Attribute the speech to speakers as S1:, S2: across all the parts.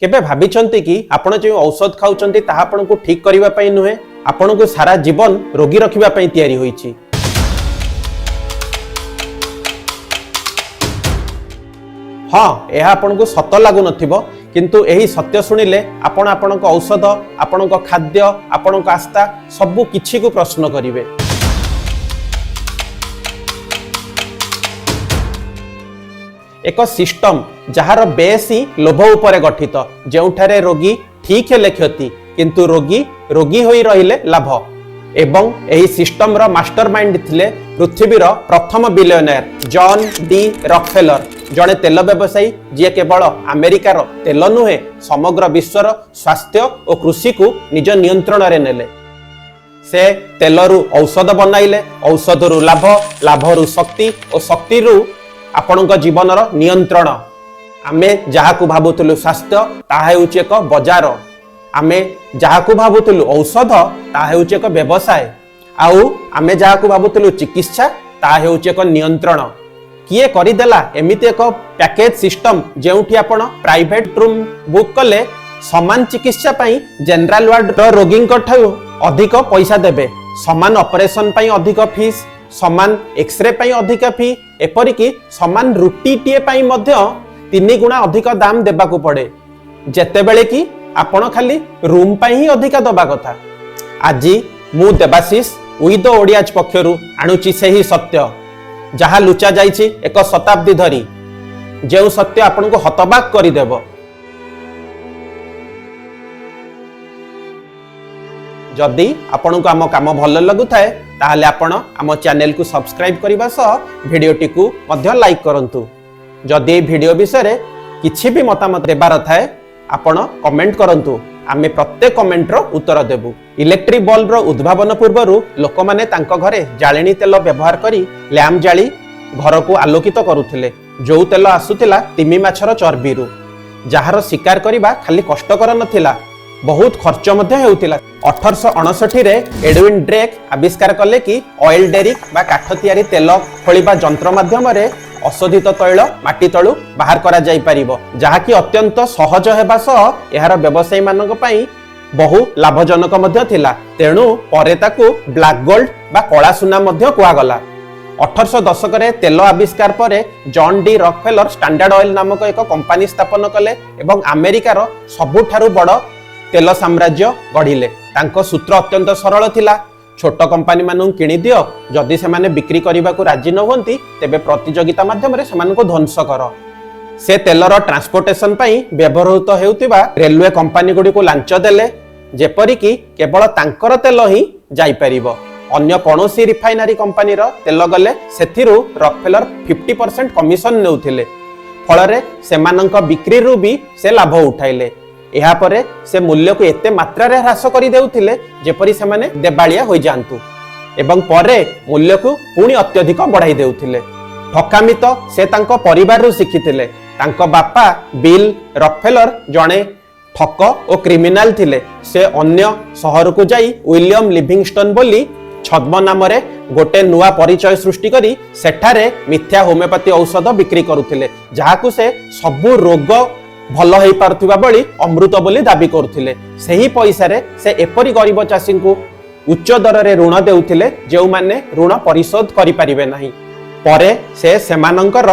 S1: केबे भाबिचंती कि आपण जो औषध खाउचंती ताहा आपनको ठीक करिवा पई नुहे आपनको सारा जीवन रोगी रखिबा पई तयारी होईची। हाँ, यह आपनको सत लागु नथिबो किंतु एही सत्य सुनिले आपण आपनको औषध आपनको खाद्य आपनको आस्था सबु किछि को प्रश्न करिवे। एक सिस्टम जहार बेस ही लोभ उपरे गठित जोठारे रोगी ठीक हेले क्षति किंतु रोगी रोगी होई रहिले लाभ एवं एही सिस्टम रो मास्टर माइंड थिले पृथ्वीर प्रथम बिलियनर जॉन डी रॉकफेलर जड़े तेल व्यवसायी जी केवल अमेरिकार तेल नुहे समग्र विश्वर स्वास्थ्य और कृषि को निज नियंत्रण रे नेले। से तेलरू औषध बनाइले औषधरू लाभ लाभरू शक्ति और शक्तिरू आपणक जीवनर नियंत्रण। आमे जहाकू भाबुतलु स्वास्थ्य ताहा हेउची एक बजार आमे जहाकू भाबुतलु औषध ताहा हेउची एक व्यवसाय आउ आमे जहाकू भाबुतलु चिकित्सा ताहा हेउची एक नियंत्रण। किए करिदेला एमिति एक पैकेज सिस्टम जेउठी आपण प्राइवेट रूम बुक कले समान चिकित्सा पई जनरल वार्ड रोगी ठारू अधिक पैसा देबे समान ऑपरेशन पई अधिक फीस समान एक्सरे पई अधिक फी एपरिकी समान रुटी टीए पई मध्य 3 गुणा अधिक दाम देबाकू पड़े जेतेबेले कि आपण खाली रूम पई ही अधिक दबा कथा। आज मु देवाशीष विद ओडियाज पक्षरु आणुची सेही सत्य जहा लुचा जाइछि एक शताब्दी धरी जेउ सत्य आपनको हतबाक करि देबो। जदि आपनको आम काम भल लगुथाए ताहले आपण आम चैनल को सब्सक्राइब करबा सह वीडियोटी को मध्य लाइक करंतु। जदि ए वीडियो विषय किछि भी मतामत देबार थाए आपण कमेंट करंतु आमे प्रत्येक कमेंट रो उत्तर देबु। इलेक्ट्रिक बल्ब रो उद्भावन पूर्वरु लोक माने तांको घरे जाळेनी तेल व्यवहार करी लैम्प जाली घर को आलोकित करुथिले जो तेल आसुथिला तिमी माछर चर्बीरु जहार शिकार करिबा खाली कष्टकर नथिला बहुत खर्च मध्य हेउथिला। 1859 रे एडविन ड्रेक आविष्कार कले कि ऑयल डेरिक बा काठ तयारी तेल खोलिबा यंत्र माध्यम रे अशोधित तैल माटी तळु बाहर करा जाई परिबो जहा कि अत्यंत सहज हेबा सह एहार व्यवसायी मानक पई बहु लाभजनक मध्य थिला। तेणु परे ताकू ब्लैक गोल्ड बा कला सुना मध्य कुआ गला। 1800 दशक रे तेल आविष्कार परे John D Rockefeller standard oil नामक एक कंपनी स्थापन कले एवं अमेरिकार सबुठारु बड़ तेल साम्राज्य गढ़िले। तांको सूत्र अत्यंत सरल थिला छोट कंपनी मानू किणी दियो जदि से माने बिक्री करने को राजी न होती तेबे प्रतियोगिता माध्यम रे सेमानकु ध्वंस कर। से तेलर ट्रांसपोर्टेशन पई व्यवहृत हेउतिबा रेलवे कंपनी गुडी को लांच देले जेपरिकी केवल तांकर तेल ही जाई परिबो अन्य कोनोसी रिफाइनरी कंपनी रो तेल गले सेथिरु रॉकफेलर 50% कमिशन नेउथिले फलरे सेमानंक बिक्री रु भी से लाभ उठाइले। एहा परे से मूल्य को एते मात्रा रे ह्रास करि देउथिले जेपरि से माने देबालिया होई जांतु एवं परे मूल्य को पुणी अत्यधिक बढ़ाई देउथिले। ठकामी तो से तांको परिवार रु शिखिथिले। तांको बापा बिल रॉकफेलर जणे ठक और क्रिमिनल थिले। से अन्य शहर को जाई विलियम लिविंगस्टन बोली छद्म नाम रे गोटे नुआ परिचय सृष्टि करी सेठारे मिथ्या होमियोपैथी औषध बिक्री करुथिले जहाकु से सबु रोग भल हो पारुथिबा बळी अमृत बोली दाबी करुथिले। सेही पैसा रे से एपरि गरीब चाषी को उच्च दर रे ऋण देउथिले जेउ माने ऋण परिशोध करि परिबे नाही। परे से सेमानंकर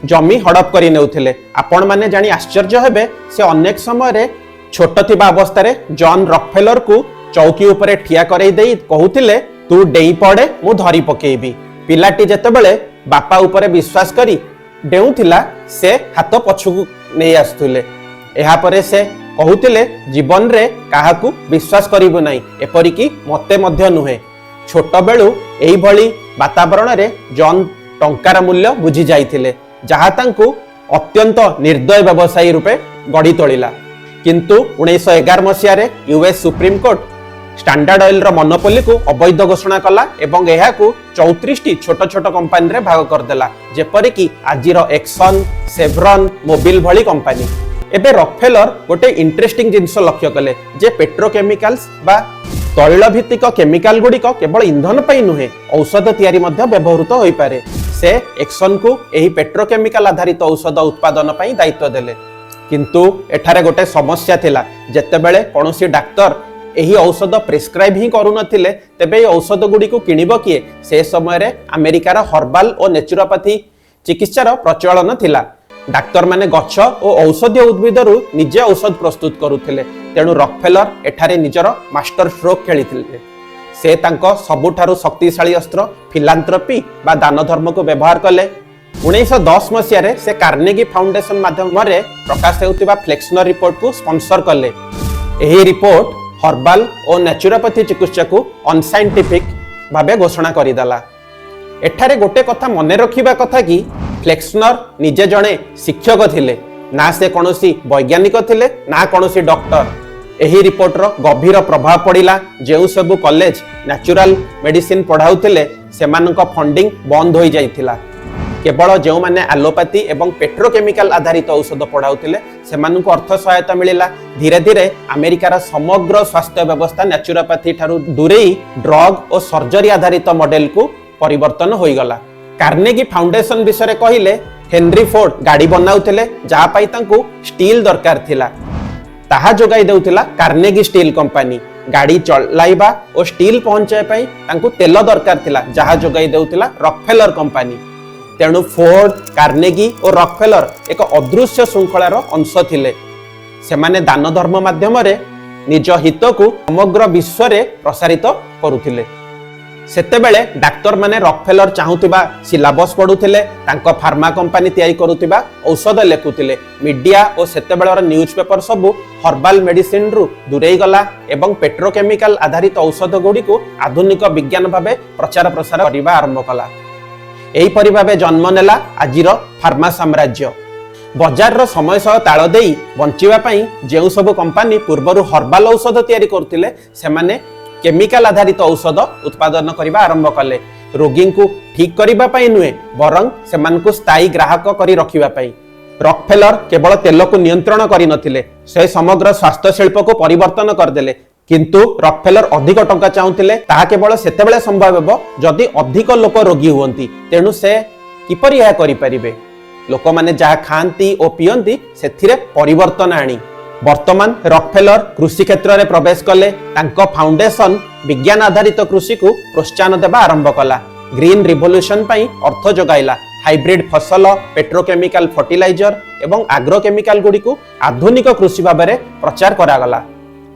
S1: जमी हड़प करि नेउथिले। आपण माने जानि आश्चर्य हेबे से अनेक समय रे छोट थिबा अवस्था रे जॉन रॉकफेलर को चौकी उपरे ठिया करई देई कहउथिले तू डेई पड़े मु धरी पकेइबी। पिलाटी जेतेबेले बापा उपरे विश्वास करी डेउथिला से हाथ पछुक नहीं आसुले। एहा परे से कहूतिले जीवन रे काहाकू विश्वास करिबो नाही एपरिकी मते मध्य नुहे। छोट बेलू एही भली वातावरण रे जॉन टंकार मूल्य बुझी जाइथिले जहा तांकू अत्यंत निर्दय व्यवसायी रूपे गढ़ी तोलिला। किंतु 1911 मसिया रे US supreme court standard oil रो मोनोपोली को अवैध घोषणा कला एवं एहा को 34 छोट छोट कंपनी रे भाग कर देला जेपरिकी आजिर एक्सन सेव्रन मोबिल भली कंपनी। एबे रॉकफेलर गोटे इंटरेस्टिंग जिंस लक्ष्य कले जे पेट्रोकेमिकल्स बा तैल भित्तिक केमिकल गुड़िक केवल इंधन पई नुहे औषध तैयारी मध्य व्यवहृत होई पारे। से एक्सन को एही पेट्रोकेमिकल आधारित औषध उत्पादन पई दायित्व देले। किंतु एठारे गोटे समस्या थिला जेतेबेले कोनोसी डाक्टर एही औषध प्रेस्क्राइब ही करू नथिले तेबे ए औषध गुडी को किनिबो किए से समय रे अमेरिकार हर्बाल और नेचुरोपैथी चिकित्सार प्रचलन थिला। डाक्तर माने गछ और औषधीय उद्भिदरु निजे औषध प्रस्तुत करुथिले तेणु रॉकफेलर एठारे निजर मास्टर स्ट्रोक खेलिथिले। से तांको सबुठारु शक्तिशाली अस्त्र फिलांथ्रोपी बा दान धर्म को व्यवहार कले। 1910 मसीह से कार्नेगी फाउंडेशन माध्यम रे प्रकाश हेउतिबा फ्लेक्सनर रिपोर्ट को स्पॉन्सर कले। एही रिपोर्ट हर्बाल और नेचुरोपैथी चिकित्सा को अनसाइंटिफिक भाबे घोषणा करिदला। एठारे गोटे कथा मने रखिबा कथा कि फ्लेक्सनर निजे जणे शिक्षक थिले ना से कोनोसी वैज्ञानिक थिले ना कोनोसी डॉक्टर। एही रिपोर्ट रो गभीर प्रभाव पड़िला जेउ सब कॉलेज नेचुरल मेडिसिन पढ़ाउथिले सेमानक फंडिंग बंद होई जाइथिला। केवल जो माने एलोपैथी एवं पेट्रोकेमिकल आधारित औषध पढ़ाउथिले सेमानक अर्थ सहायता मिलिला। धीरे धीरे अमेरिकार समग्र स्वास्थ्य व्यवस्था नेचुरोपैथी ठारू दूरेई ड्रग और सर्जरी आधारित मॉडल को परिवर्तन होई गला। कार्नेगी फाउंडेशन विषय कहिले हेनरी फोर्ड गाड़ी बनाउथिले जहा पाई तांको स्टील दरकार थिला ताहा जोगाई देउथिला कार्नेगी स्टील कंपनी। गाड़ी चलाइबा और स्टील पहुंचाए पाई तांको तेल दरकार थिला जहा जोगाई देउथिला रॉकफेलर कंपनी। तेणु फोर्ड कार्नेगी और रॉकफेलर एक अदृश्य श्रृंखलार अंश थिले। सेमाने दान धर्म माध्यम रे निज हित को समग्र विश्व रे प्रसारित करुथिले। सेतेबेले डाक्टर माने रॉकफेलर चाहुतिबा सिलेबस पढुथिले तांको फार्मा कंपनी तयारी करुतिबा औषध लेखुथिले। मीडिया और सेतेबेलर न्यूज़पेपर सब हर्बाल मेडिसिन रु दूरेई गला एवं पेट्रोकेमिकल आधारित औषध गुडी को आधुनिक विज्ञान भाबे प्रचार प्रसार करिबा आरंभ कला। एही परि भाबे जन्म नेला आजिर फार्मा साम्राज्य। बजार रो समय सह ताळ देई बंचिबा पई जेउ सब कंपनी पूर्वरु हर्बाल औषध तयारी करथिले सेमाने केमिकल आधारित औषध उत्पादन करने आरंभ कले। रोगी को ठीक करने पाई नुहे बरं सेमानकु स्थायी ग्राहक करी रखिबा पाई। रॉकफेलर केवल तेल को नियंत्रण करि नथिले से समग्र स्वास्थ्य शिल्प को परिवर्तन करदेले। किंतु रॉकफेलर अधिक टंका चाहुथिले ताहा केवल सेतेबेले संभव हेबो जदि अधिक लोक रोगी हुअंती। तेणु से किपरि यह करि परिबे लोक माने जहा खांती और पियंती सेथिरे परिवर्तन आनी। वर्तमान रॉकफेलर कृषि क्षेत्र में प्रवेश कले। तांको फाउंडेशन विज्ञान आधारित कृषि को प्रोत्साहन देबा आरंभ कला। ग्रीन रिवोल्यूशन पई अर्थ जोगाइला। हाइब्रिड फसल पेट्रोकेमिकल फर्टिलाइजर एवं एग्रोकेमिकल गुडी को आधुनिक कृषि भाव में प्रचार करागला।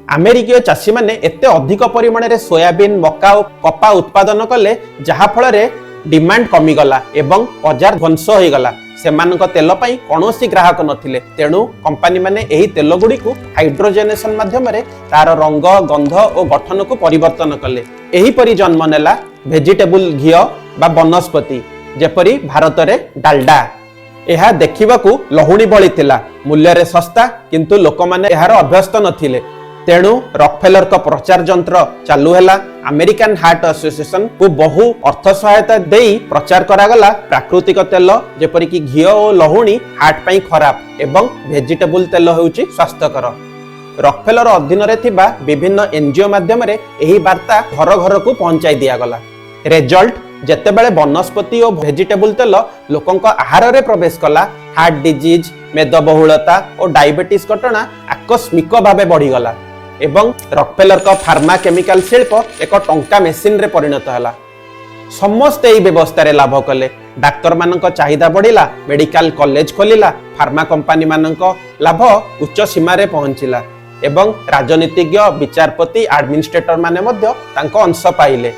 S1: अमेरिकीय चाषी माने एते अधिक परिमाण रे सोयाबीन मक्का और कपा उत्पादन कले जहा फल रे डिमांड कमी गला एवं बाजार ध्वंस होई गला। सेमानक तेल पई कोनोसी ग्राहक नथिले। तेणु कंपनी माने एही तेल गुडी को हाइड्रोजेनेशन माध्यम रे तार रंग गंध और गठन को परिवर्तन कले। एही परि जन्म नेला वेजिटेबल घी बा वनस्पति जेपरि भारत रे डालडा। यह देखिबाकू लहुणी भली थिला मूल्य रे सस्ता किंतु लोक माने एहार अभ्यस्त नथिले। तेणु रॉकफेलर का प्रचार जंत्र चालू हैला। अमेरिकन हार्ट एसोसिएशन को बहु अर्थ सहायता देई प्रचार करागला। प्राकृतिक तेल जेपरि कि घी और लहुणी हार्ट पई खराब एवं वेजिटेबल तेल होउची स्वास्थ्यकर। रॉकफेलर अधीन रे थिबा विभिन्न एनजीओ माध्यम रे एही वार्ता घर घर को पहुंचाई दिया गला। रिजल्ट जेतेबेले वनस्पति और वेजिटेबल तेल लोकंक आहार रे प्रवेश कला हार्ट डिजीज मेदबहुलता और डायबिटीज घटना आकस्मिक भावे बढ़ी गला एवं रॉकफेलर का फार्मा केमिकल शिल्प एक टंका मेसिन रे परिणत हैला। समस्त एही व्यवस्था रे लाभ कले। डाक्तर मानक चाहिदा बढ़िला मेडिकल कॉलेज खोलिला फार्मा कंपनी मानक लाभ उच्च सीमा रे पहुंचिला एवं राजनीतिज्ञ विचारपति एडमिनिस्ट्रेटर माने मध्य तांको अंश पाइले।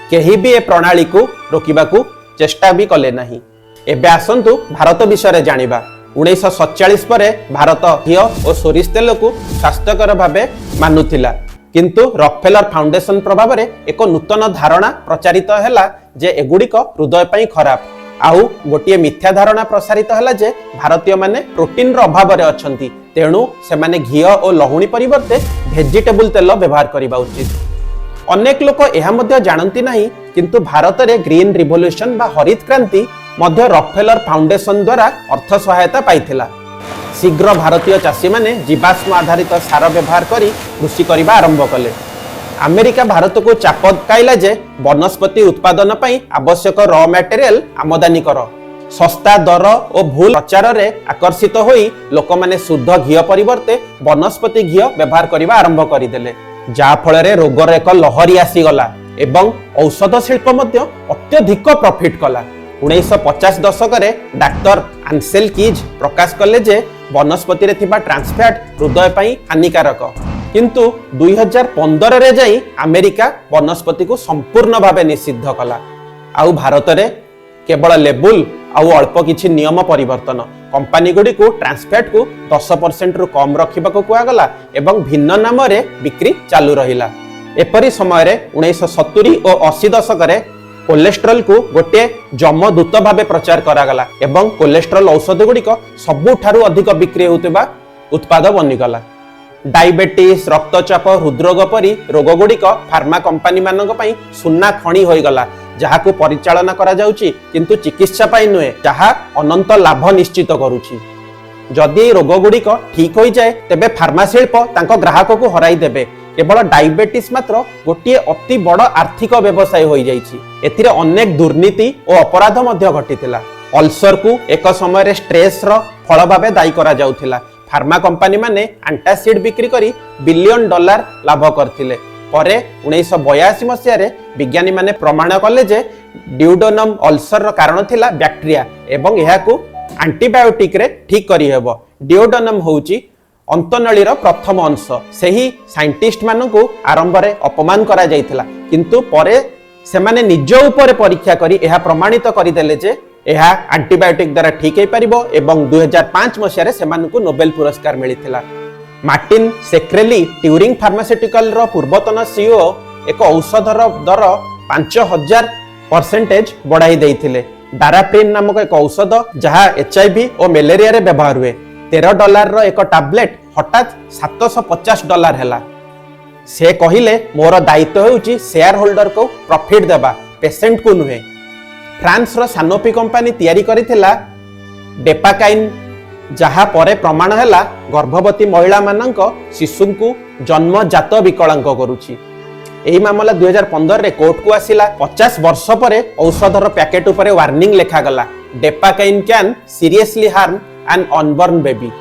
S1: केही भी ए प्रणाली को रोकिबाकू चेष्टा भी कले नाही। एबे आसंतु भारत विषय रे जानिबा। 1947 पर भारत घी और सोरिष तेल को स्वास्थ्यकर भावे मानुथिला किंतु रॉकफेलर फाउंडेशन प्रभाव रे एक नूतन धारणा प्रचारित हैला जे एगुड़िक हृदय पई खराब। आउ गोटे मिथ्या धारणा प्रसारित हैला जे भारतीय माने प्रोटीन रो अभाव रे अछंती तेणु से माने घी और लहुणी परिवर्ते वेजिटेबल तेल व्यवहार करिबा उचित। अनेक लोक एहा मध्य जानती नहीं किंतु भारत रे ग्रीन रिवोल्यूशन बा हरित क्रांति मध्य रॉकफेलर फाउंडेशन द्वारा अर्थ सहायता पाइथिला। शीघ्र भारतीय चाषी माने जीवाश्म आधारित सार व्यवहार करी कृषि करिबा आरंभ कले। अमेरिका भारत को चाप काइला जे वनस्पति उत्पादन पई आवश्यक रॉ मटेरियल आमदानी कर। सस्ता दर और भूल प्रचार रे आकर्षित होई लोक माने शुद्ध घी परिवर्ते वनस्पति घी व्यवहार करबा आरंभ करदेले, जा फल रे रोगर एक लहरी आसीगला एवं औषध शिल्प मध्य अत्यधिक प्रॉफिट कला। 1950 दशक रे डाक्टर आंसेल कीज प्रकाश कले जे वनस्पति रे थिबा ट्रांसफैट हृदय पई हानिकारक, किंतु 2015 रे जाई अमेरिका वनस्पति को संपूर्ण भावे निषिद्ध कला। आउ भारत रे केवल लेबुल आउ अल्प किछि नियम परिवर्तन कंपनी गुडी को ट्रांसफैट को 10% रु कम रखिबा को कुआ गला एवं भिन्न नाम रे बिक्री चालू रहिला। एपरि समय रे 1970 और 80 दशक रे कोलेस्ट्रॉल को गोटे जमदूत भावे प्रचार करागला एवं कोलेस्ट्रॉल औषध गुड़िक सबुठारु अधिक बिक्री होउतबा उत्पाद बनिगला। डायबिटीज, रक्तचाप, हृदरोग परी रोग गुड़िक फार्मा कंपनी मानक पई सुना खणी होइगला, जहाकू परिचालना करा जाउची किंतु चिकित्सा पाई नुहे, जहा अनंत लाभ निश्चित करूची। जदि रोग गुड़िक ठीक हो जाए तेबे फार्मा शिल्प तांको ग्राहक को हराई देबे। केवल डायबिटीज मात्र गोटे अति बड़ आर्थिक व्यवसाय हो जाइछि। एथिरे अनेक दुर्नीति और अपराध मध्य घटिथिला। अल्सर को एक समय रे स्ट्रेस रो फल भाबे दायी करा जाउथिला। फार्मा कंपनी माने एंटासिड बिक्री करी $बिलियन लाभ करथिले। परे 1982 मसिया रे विज्ञानी माने प्रमाण कले जे ड्यूडेनम अल्सर रो कारण थिला बैक्टीरिया एवं एहाकू एंटीबायोटिक रे ठीक करी हेबो। ड्यूडेनम होउची अंतनळीर प्रथम अंश। सेही साइंटिस्ट मानकू आरंभ रे अपमान करा जाइथिला, किंतु परे सेमाने निज ऊपर परीक्षा करी एहा प्रमाणित करी देले जे एहा एंटीबायोटिक द्वारा ठीक हे परिबो एवं 2005 मसिया रे सेमानकू नोबेल पुरस्कार मिलिथिला। मार्टिन सेक्रेली ट्यूरिंग फार्मास्यूटिकल रो पूर्वतन सीईओ एक औषधर दर 5000% बढ़ाई देइथिले। डाराप्रिन नामक एक औषध जहा एचआईवी और मलेरिया रे व्यवहार हुए, $13 रो एक टैबलेट हठात $750 हैला। से कहिले मोर दायित्व होउची शेयर होल्डर को प्रॉफिट देबा, पेशेंट को नुहे। फ्रांस रो सानोफी कंपनी तैयारी करिथिला डेपाकाइन, जहा परे प्रमाण हैला गर्भवती महिला मानक शिशु को जन्मजात विकलांग करूची। एही मामला 2015 रे कोर्ट को आसिला। 50 वर्ष परे औषधर पैकेट उपरे वार्निंग लेखा गला, Depakine can seriously harm an unborn baby.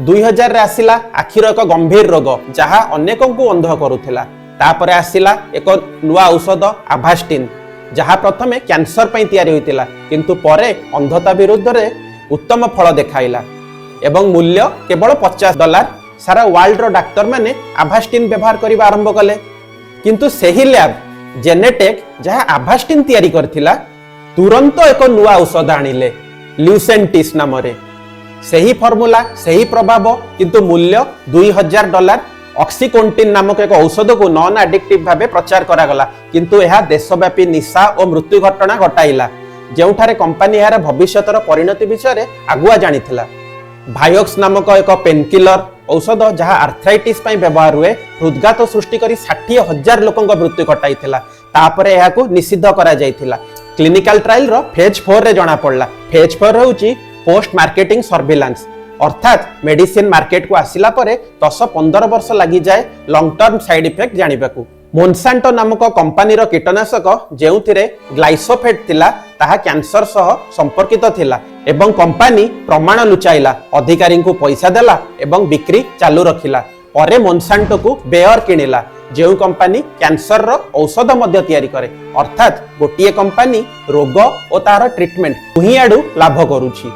S1: 2000 रे आसिला आखिर एक गंभीर रोग जहा अनेक को अंध करुथिला। तापरे आसिला एक नुआ औषध आभास्टिन, जहा प्रथमे कैंसर पई तैयारी होइतिला, किंतु परे अंधता विरुद्ध रे उत्तम फल देखाइला एवं मूल्य केवल $50। सारा वर्ल्ड रो डाक्टर माने आभास्टिन व्यवहार करिबा आरंभ कले, किंतु सेही लैब जेनेटेक जहा आभास्टिन तैयारी करथिला तुरंत एक नुआ औषध आनिले ल्यूसेंटिस नाम रे। सही फॉर्मूला सही प्रभाव, किंतु मूल्य $2000। ऑक्सीकोंटिन नामक एक औषध को नॉन एडिक्टिव भावे प्रचार करागला, किंतु यह देशव्यापी निशा और मृत्यु घटना घटाइला, जेउठारे कंपनी यार भविष्यतर परिणति विषय आगुआ जानिथिला। भायोक्स नामक एक पेनकिलर औषध जहां आर्थराइटिस पई व्यवहार हुए हृदघात सृष्टि करी 60,000 लोकंक मृत्यु घटाइथिला। तापरे याकू निषिद्ध करा जाइथिला। क्लिनिकल ट्रायल रो फेज 4 रे जणा पड़ला। फेज 4 होउची पोस्ट मार्केटिंग सर्विलांस, अर्थात मेडिसिन मार्केट को आसिला परे 10-15 वर्ष लगी जाए लॉन्ग टर्म साइड इफेक्ट जानिबाकू। मोनसांटो नामक कंपनी रो कीटनाशक जेउथिरे ग्लाइसोफेट थिला ताहा कैंसर सह संपर्कित थिला एवं कंपनी प्रमाण लुचाइला, अधिकारी को पैसा देला एवं बिक्री चालू रखिला। परे मोनसांटो को बेयर किनिला, जेउ कंपनी कैंसर रो औषध मध्य तैयारी करे, अर्थात गोटिए कंपनी रोग और तार ट्रीटमेंट दुही आडू लाभ करूची।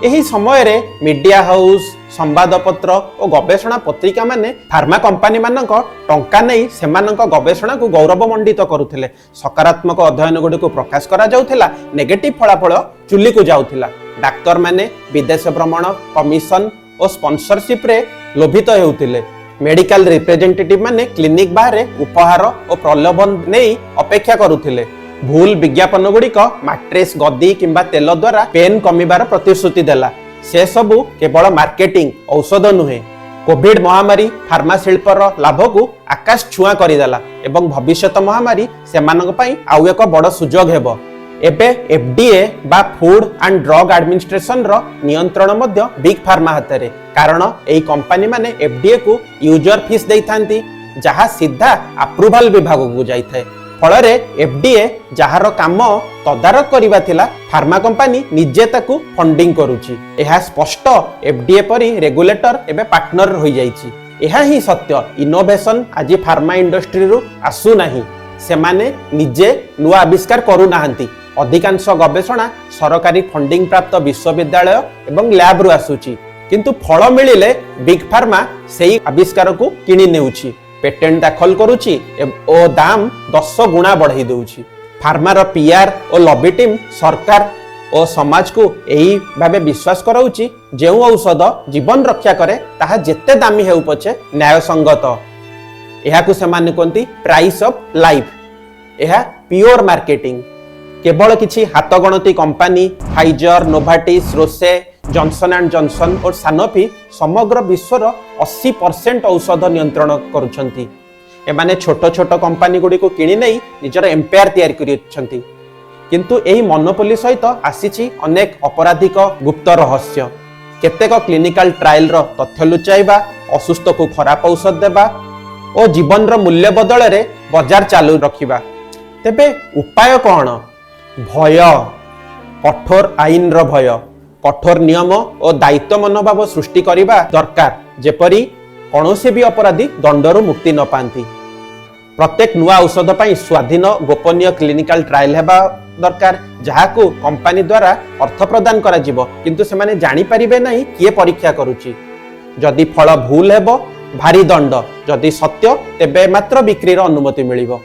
S1: एही समय रे मीडिया हाउस, संवादपत्र और गवेषणा पत्रिका माने फार्मा कंपनी मानक टंका नहीं सेमानक गवेषणा को गौरवमंडित करुथिले। सकारात्मक अध्ययन गुडी को प्रकाश करा जाउथिला, नेगेटिव फलाफल चुली को जाउथिला। डाक्टर माने विदेश भ्रमण, कमिशन और स्पॉन्सरशिप रे लोभित हेउथिले। मेडिकल रिप्रेजेंटेटिव माने क्लिनिक बाहर उपहार और प्रलोभन नहीं अपेक्षा करुथिले। भूल विज्ञापन गुड़िक मैट्रेस, गद्दी किंबा तेल द्वारा पेन कमिबार प्रतिश्रुति देला। से सबु केवल मार्केटिंग, औषध नुहे। कोविड महामारी फार्मा शिल्पर लाभ को आकाश छुआ करदेला एवं भविष्यत महामारी सेमानक पई आउ एक बड़ सुजोग हेबो। एबे एफडीए बा फूड एंड ड्रग एडमिनिस्ट्रेशन रो नियंत्रण मध्य बिग फार्मा हातरे, कारण एई कंपनी माने एफडीए को यूजर फीस देइथांती, जहा सीधा अप्रूवल विभाग को जाइथाय। फल एफडीए जार काम तदारक करबा थिला फार्मा कंपनी निजे ताकू फंडिंग करूची। एहा स्पष्ट एफडीए परी रेगुलेटर एबे पार्टनर होई जाईची। एहा ही सत्य। इनोवेशन आज फार्मा इंडस्ट्री रु आसु नाही, सेमाने निजे नुआ आविष्कार करू नाहंती। अधिकांश गवेषणा सरकारी फंडिंग प्राप्त विश्वविद्यालय एवं लैब रु आसुची, किंतु फल मिलिले बिग फार्मा सेही आविष्कार को किनी नेउची, पेटेंट दाखल करूची ओ दाम 10 गुणा बढ़ाई देउची। फार्मार पीआर और लॉबी टीम सरकार और समाज को यही भावे विश्वास कराउची जे औषध जीवन रक्षा करे ताहा जेते दामी हेउ पछे न्यायसंगत। एहाकू सेमाने कोंती प्राइस ऑफ लाइफ। एहा प्योर मार्केटिंग। केवल किछि हाथ गणती company Pfizer, Novartis, Roche, Johnson and Johnson और सानोफी समग्र विश्वर 80% औषध नियंत्रण करुछंती। एमाने छोट छोट कंपनी गुडी को किणी नै निजर एम्पायर तयार करिछंती, किंतु एही मोनोपोली सहित आसीछि अनेक अपराधिक गुप्त रहस्य। केतेक क्लिनिकल ट्रायल रो तथ्य लुचाइबा, असुस्थ को खराब औषध देबा और जीवन रो मूल्य बदल रे बाजार चालू रखिबा। तेबे उपाय कोन? भय, कठोर आईन रो भय, कठोर नियम और दायित्व मनोभाव सृष्टि करिबा दरकार, जेपरी कौनसी भी अपराधी दंडरू मुक्ति न पाती। प्रत्येक नुआ औषध पाई स्वाधीन गोपनीय क्लिनिकल ट्रायल हेबा दरकार, जहाकू कंपनी द्वारा अर्थ प्रदान करा जिवो, किंतु सेमाने जानि परिबे नाही किए परीक्षा करूची। जदि फल भूल हेबो भारी दंड, जदि सत्य तेबे मात्र बिक्रीर अनुमति मिलिबो।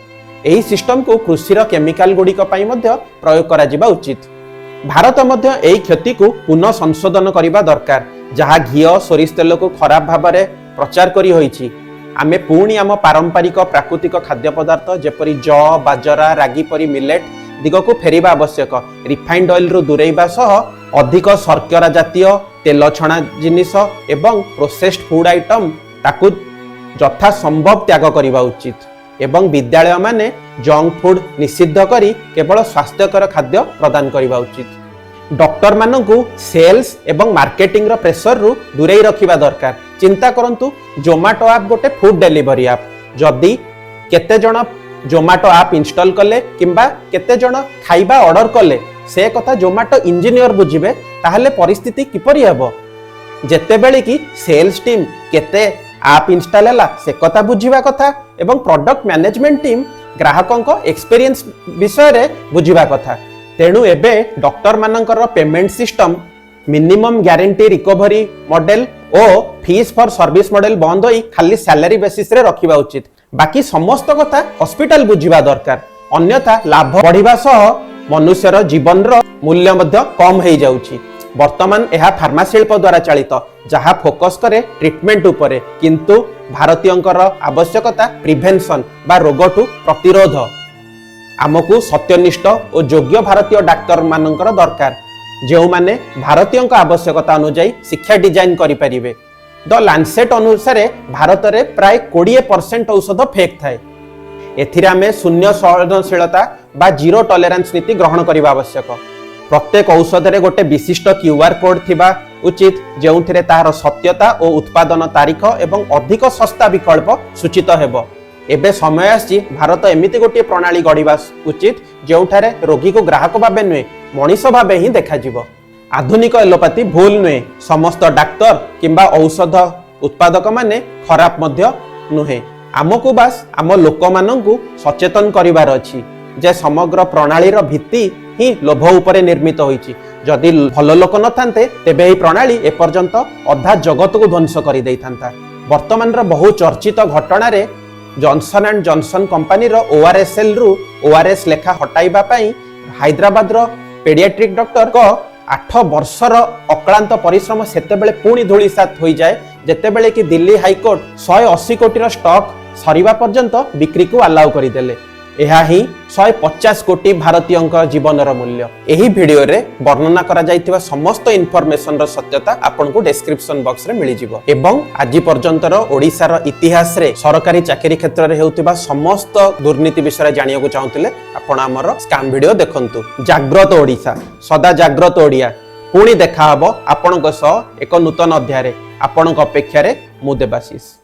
S1: एही सिस्टम को कृषिर केमिकल गुड़िक पई मध्य प्रयोग करा जिबा उचित। भारत मध्य एही क्षति को पुनः संशोधन करिबा दरकार, जहा घिओ सोरिष तेल को खराब भाव में प्रचार करी होईची। आमे पुणी आम पारंपरिक प्राकृतिक खाद्य पदार्थ जेपरी जौ, बाजरा, रागी परी मिलेट दिग को फेरिबा आवश्यक। रिफाइंड ऑयल रु दूरेइबा सह अधिक शर्करा जातीय तेल छणा जिनिस एवं प्रोसेस्ड फूड आइटम ताकू यथा संभव त्याग करिबा उचित एवं विद्यालय माने जंक फूड निषिद्ध करी केवल स्वास्थ्यकर खाद्य प्रदान करिबा उचित। डॉक्टर मानकू सेल्स एवं मार्केटिंग रो प्रेशर रु दूरेई रखिबा दरकार। चिंता करंतु जोमाटो ऐप गोटे फूड डिलीवरी ऐप, जदि केते जण जोमाटो ऐप इंस्टॉल कले किंबा केते जण खाइबा ऑर्डर कले से कथा जोमाटो इंजीनियर बुझिबे, ताहले परिस्थिति किपरि हेबो। जेते बेले कि सेल्स टीम केते ऐप इंस्टॉल हैला से कथा बुझिबा कथा एवं प्रोडक्ट मैनेजमेंट टीम ग्राहकों एक्सपीरियंस विषय रे बुझिबा कथा। तेणु एबे डॉक्टर मानकर payment system minimum guarantee recovery model और फीस फॉर सर्विस मॉडल बंद होई खाली सैलरी बेसिस रे रखिबा उचित। बाकी समस्त कथा हॉस्पिटल बुझिबा दरकार, अन्यथा लाभ बढ़िबा सह मनुष्यर जीवन रो मूल्य मध्य कम हो जाउची। वर्तमान यह फार्मा शिल्प द्वारा चालित, जहाँ फोकस करे ट्रीटमेंट उपरे, किंतु भारतीयंकर आवश्यकता प्रिवेंशन बा रोगठू प्रतिरोध। आमको सत्यनिष्ठ और योग्य भारतीय डाक्तर मानकर दरकार, जो माने भारतीयों आवश्यकता अनुजाई शिक्षा डिजाइन करि परिबे। द लांसेट अनुसार भारत में प्राय 20% औषध फेक थाए। एथिरे आमे शून्य संवेदनशीलता बा जीरो टॉलरेंस नीति ग्रहण करबा आवश्यक। प्रत्येक औषध रे गोटे विशिष्ट क्यूआर कोड थिबा उचित, जेउथिरे तार सत्यता और उत्पादन तारीख एवं अधिक सस्ता विकल्प सूचित हेबो। एबे समय आसी भारत एमिति गोटे प्रणाली गढ़िबा उचित, जेउठारे रोगी को ग्राहक भाबे नुहे मनीष भाबे ही देखा जिवो। आधुनिक एलोपैथी भूल नुहे, समस्त डाक्तर किंबा औषध उत्पादक माने खराब मध्य नुहे। आमको बास आम लोक माननकु सचेतन करिवार अछि जे समग्र प्रणाली रो भित्ति ही लोभ उपरे निर्मित होईची। जदि भल लोक न थांते तेबे ही प्रणाली एपर्यंत अधा जगत को ध्वंस करि दैथांता। वर्तमान रो बहु चर्चित घटना रे जॉनसन एंड जॉनसन कंपनी रो ओआरएसएल रु ओआरएस लेखा हटाइबा पई हैदराबाद रो पेडियाट्रिक डॉक्टर को 8 वर्षर अक्लांत परिश्रम सेतेबेले पुणी धूलिसात हो जाए, जेतेबेले कि दिल्ली हाईकोर्ट 180 कोटी स्टॉक सरीबा पर्यंत बिक्री को अलाउ करिदेले। यह ही 150 कोटी भारतीयों जीवन मूल्य। यही वीडियो रे वर्णना करा जाइतिबा समस्त इनफॉरमेशन रो सत्यता आपन को डिस्क्रिप्शन बॉक्स रे मिली जिवो। एवं आज पर्यंत रो ओडिसा रो इतिहास रे सरकारी चाकरी क्षेत्र रे हेउतिबा समस्त दुर्नीति विषय जानिया को चाहूतिले आपण हमर स्कैम वीडियो देखंतु। जागृत ओडिसा, सदा जागृत ओडिया। पुणी देखा हबो आपन को सह एक नूतन अध्याय रे। आपन को अपेक्षा रे मु देबाशीष।